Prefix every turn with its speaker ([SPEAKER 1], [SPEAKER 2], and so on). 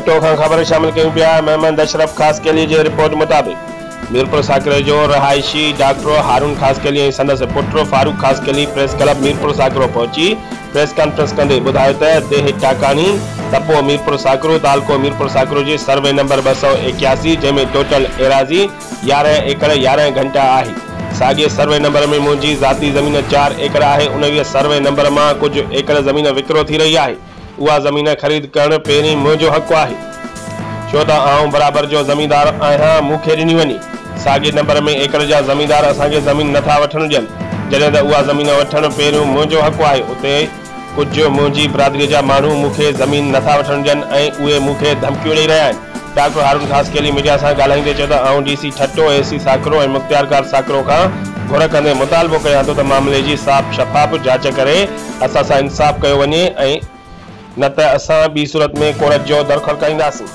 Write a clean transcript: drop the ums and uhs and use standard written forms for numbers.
[SPEAKER 1] ठट्टो खां ख़बर शामिल कयूं पिया। मोहम्मद अशरफ खासकेली जी रिपोर्ट मुताबिक़ मीरपुर साकिरे जो रहायशी डॉक्टर हारून खासकेली ऐं संदसि पुट फारूक खासकेली प्रेस क्लब मीरपुर साकिरो पहुची प्रेस कॉन्फ्रेंस कंदे ॿुधायो त देह टाकानी तपो मीरपुर साकिरो तालको मीरपुर साकिरो जे सर्वे नंबर 281 जंहिंमें टोटल एराज़ी 11 एकड़ 11 घंटा आहे। साॻे सर्वे नंबर में मुंहिंजी ज़ाती ज़मीन 4 एकड़ आहे। उन सर्वे नंबर मां कुझु एकड़ ज़मीन विकिरो थी रही आहे। उहा ज़मीन ख़रीद करणु पहिरीं मुंहिंजो हक़ आहे, छो त आउं बराबर जो ज़मींदार आहियां। मूंखे ॾिनी वञे साॻे नंबर में एकड़ जा ज़मींदार असांखे ज़मीन नथा वठणु ॾियनि, जॾहिं त उहा ज़मीन वठणु पहिरियों मुंहिंजो हक़ आहे। उते कुझु मुंहिंजी बिरादरी जा माण्हू मूंखे ज़मीन नथा वठणु ॾियनि ऐं उहे मूंखे धमकियूं ॾेई रहिया आहिनि। डॉक्टर हारून खासकेली मीडिया सां ॻाल्हाईंदे चयो त आउं डीसी ठट्टो, एसी साकिरो ऐं मुख़्तियारकार साकिरो खां घुर कंदे मुतालबो कयां थो त मामले जी साफ़ शफ़ाफ़ जांच करे असां सां इंसाफ़ कयो वञे ऐं न त असां ॿी सूरत में कोर्ट जो दर खड़काईंदासीं।